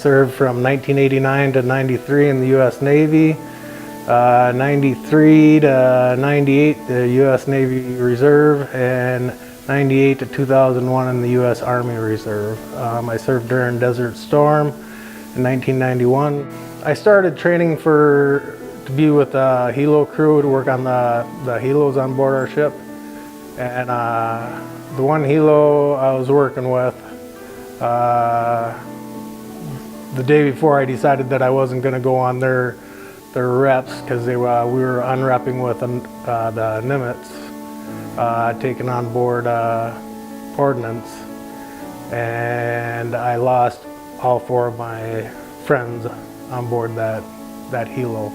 served from 1989 to 93 in the U.S. Navy, 93 to 98 the U.S. Navy Reserve, and 98 to 2001 in the U.S. Army Reserve. I served during Desert Storm in 1991. I started training to be with the helo crew to work on the helos on board our ship. And the one helo I was working with, the day before I decided that I wasn't going to go on their reps because we were unrepping with the Nimitz, taking on board ordnance, and I lost all 4 of my friends on board that helo.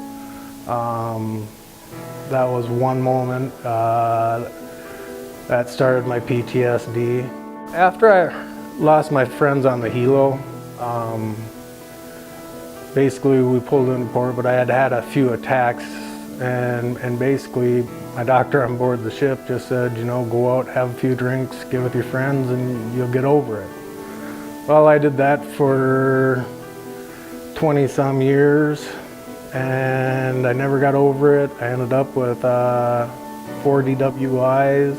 That was one moment that started my PTSD. After I lost my friends on the helo, basically we pulled into port, but I had a few attacks, and basically my doctor on board the ship just said, you know, go out, have a few drinks, get with your friends, and you'll get over it. Well, I did that for 20-some years, and I never got over it. I ended up with 4 DWIs.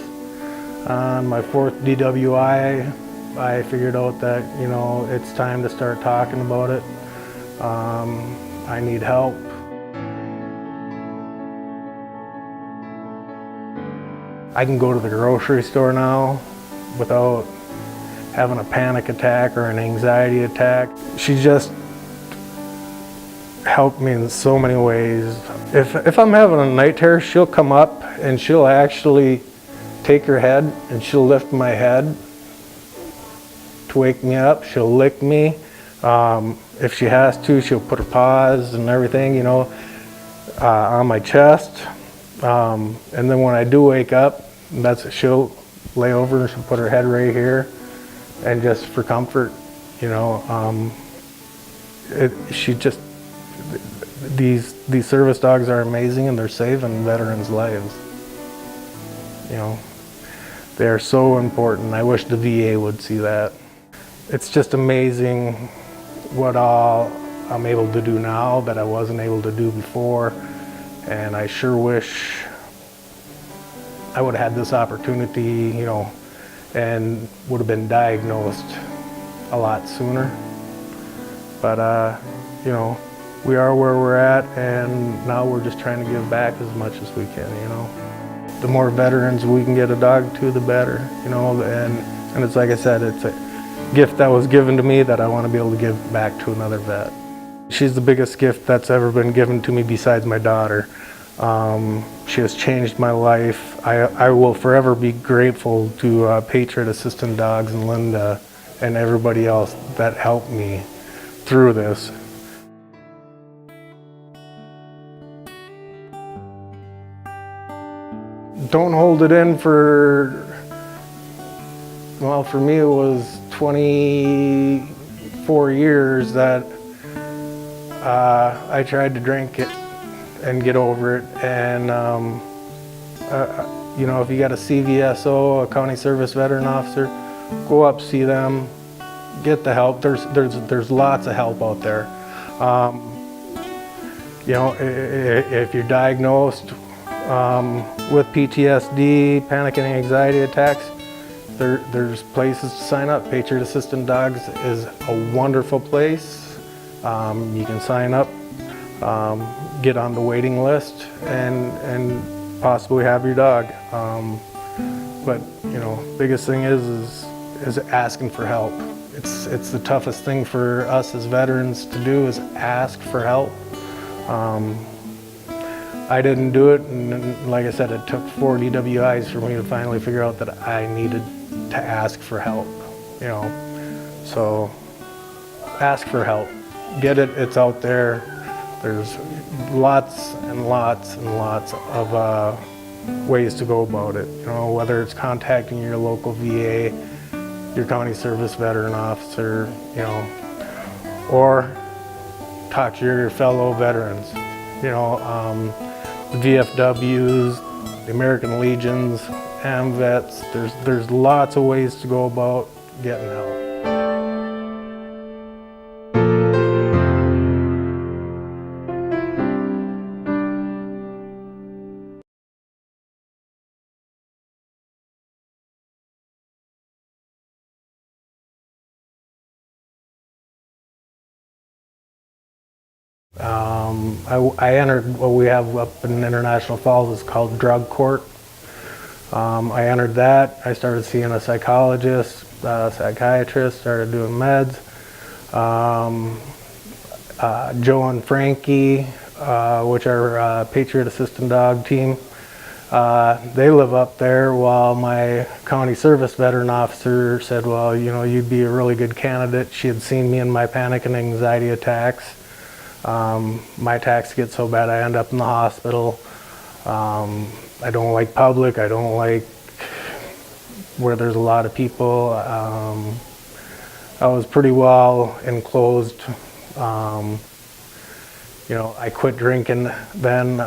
On my 4th DWI, I figured out that, you know, it's time to start talking about it. I need help. I can go to the grocery store now without having a panic attack or an anxiety attack. She just helped me in so many ways. If I'm having a night terror, she'll come up and she'll actually take her head and she'll lift my head to wake me up. She'll lick me. If she has to, she'll put her paws and everything, you know, on my chest. And then when I do wake up, she'll lay over and she'll put her head right here, and just for comfort, you know. These service dogs are amazing, and they're saving veterans' lives. You know, they are so important. I wish the VA would see that. It's just amazing what all I'm able to do now that I wasn't able to do before, and I sure wish I would have had this opportunity, you know, and would have been diagnosed a lot sooner. But you know, we are where we're at, and now we're just trying to give back as much as we can, you know. The more veterans we can get a dog to, the better, you know, and it's like I said, it's a gift that was given to me that I want to be able to give back to another vet. She's the biggest gift that's ever been given to me besides my daughter. She has changed my life. I will forever be grateful to Patriot Assistant Dogs and Linda and everybody else that helped me through this. Don't hold it in for me it was 24 years that I tried to drink it and get over it. And you know, if you got a CVSO, a county service veteran officer, go up, see them, get the help. There's lots of help out there. You know, if you're diagnosed with PTSD, panic and anxiety attacks, there's places to sign up. Patriot Assistant Dogs is a wonderful place. You can sign up, get on the waiting list, and possibly have your dog. But you know, biggest thing is asking for help. It's the toughest thing for us as veterans to do, is ask for help. I didn't do it, and like I said, it took 4 DWIs for me to finally figure out that I needed to ask for help, you know. So ask for help, get it, it's out there. There's lots and lots and lots of ways to go about it, you know, whether it's contacting your local VA, your county service veteran officer, you know, or talk to your fellow veterans, you know, the VFWs, the American Legions, AMVETS. There's lots of ways to go about getting help. I entered what we have up in International Falls is called drug court. I entered that. I started seeing a psychologist, psychiatrist, started doing meds. Joe and Frankie, which are Patriot Assistant Dog team, they live up there, while my county service veteran officer said, well, you know, you'd be a really good candidate. She had seen me in my panic and anxiety attacks. My attacks get so bad I end up in the hospital. I don't like public. I don't like where there's a lot of people. I was pretty well enclosed. You know, I quit drinking then.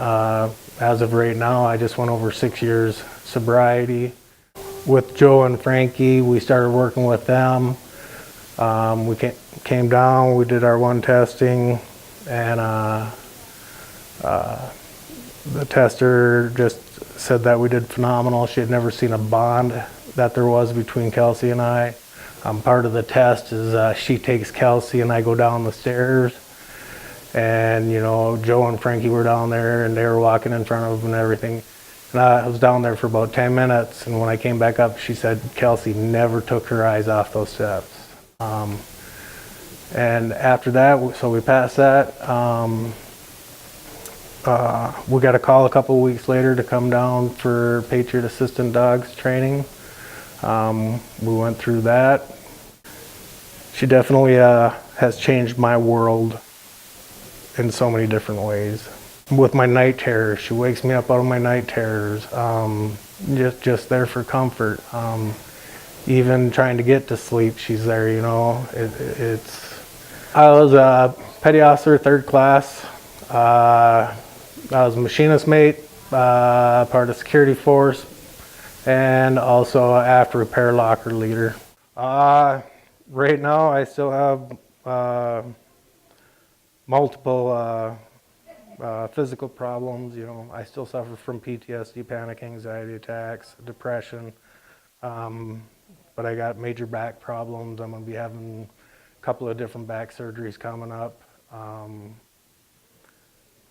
As of right now, I just went over 6 years sobriety. With Joe and Frankie, we started working with them. We came down, we did our one testing, and the tester just said that we did phenomenal. She had never seen a bond that there was between Kelsey and I. Part of the test is she takes Kelsey and I go down the stairs. And, you know, Joe and Frankie were down there and they were walking in front of them and everything. And I was down there for about 10 minutes. And when I came back up, she said Kelsey never took her eyes off those steps. And after that, so we passed that. We got a call a couple of weeks later to come down for Patriot Assistant Dogs training. We went through that. She definitely has changed my world in so many different ways. With my night terrors, she wakes me up out of my night terrors, just there for comfort. Even trying to get to sleep, she's there, you know. I was a petty officer, 3rd class. I was a machinist mate, part of security force, and also after repair locker leader. Right now I still have multiple physical problems. You know, I still suffer from PTSD, panic, anxiety attacks, depression. But I got major back problems. I'm going to be having a couple of different back surgeries coming up.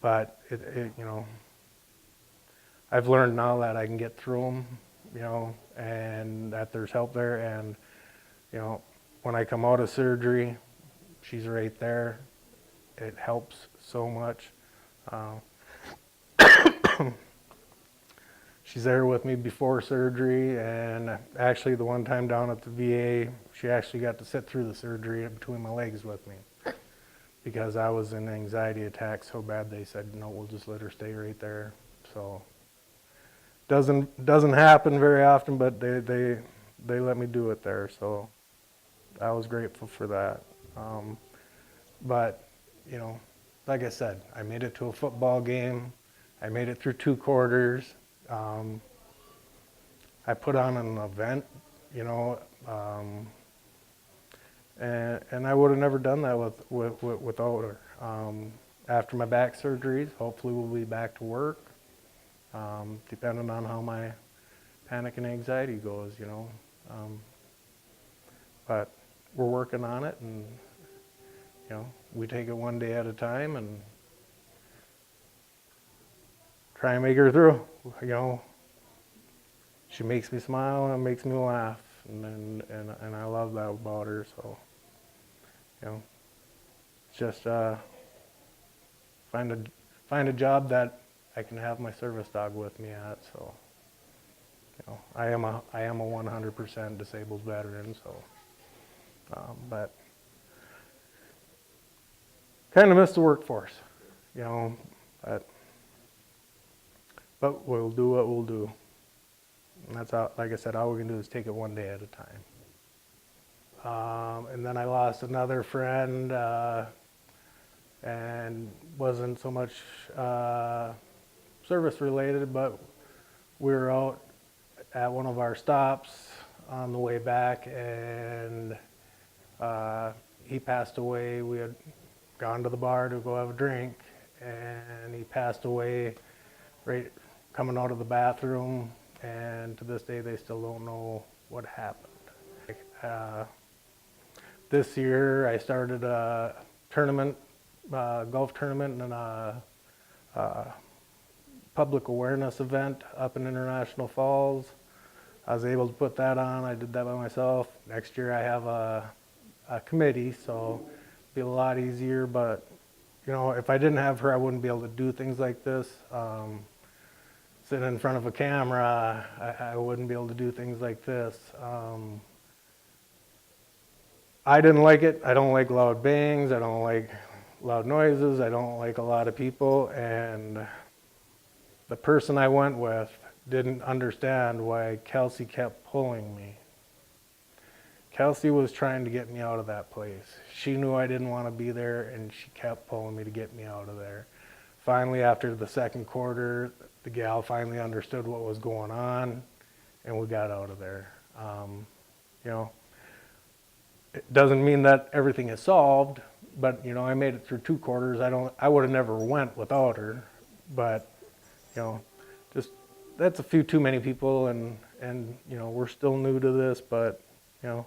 But you know, I've learned now that I can get through them, you know, and that there's help there. And, you know, when I come out of surgery, she's right there. It helps so much. She's there with me before surgery, and actually the one time down at the VA, she actually got to sit through the surgery between my legs with me, because I was in anxiety attack so bad they said, no, we'll just let her stay right there. So doesn't happen very often, but they let me do it there, so I was grateful for that. But you know, like I said, I made it to a football game. I made it through 2 quarters. I put on an event, you know, and I would have never done that without her. After my back surgeries, hopefully we'll be back to work, depending on how my panic and anxiety goes, you know. But we're working on it, and you know, we take it one day at a time and try and make her through. You know, she makes me smile and it makes me laugh, and I love that about her. So, you know, just find a job that I can have my service dog with me at. So, you know, I am a 100% disabled veteran. So, but kind of miss the workforce, you know, but we'll do what we'll do. And that's how, like I said, all we can do is take it one day at a time. And then I lost another friend, and wasn't so much service related, but we were out at one of our stops on the way back, and he passed away. We had gone to the bar to go have a drink, and he passed away right coming out of the bathroom, and to this day they still don't know what happened. This year I started a tournament golf tournament and a public awareness event up in International Falls. I was able to put that on. I did that by myself. Next year I have a committee, so it'll be a lot easier. But you know, if I didn't have her, I wouldn't be able to do things like this. Sitting in front of a camera, I wouldn't be able to do things like this. I didn't like it. I don't like loud bangs. I don't like loud noises. I don't like a lot of people. And the person I went with didn't understand why Kelsey kept pulling me. Kelsey was trying to get me out of that place. She knew I didn't want to be there, and she kept pulling me to get me out of there. Finally, after the second quarter, the gal finally understood what was going on, and we got out of there. You know, it doesn't mean that everything is solved, but you know, I made it through 2 quarters. I would have never went without her, but you know, just that's a few too many people, and you know, we're still new to this, but you know,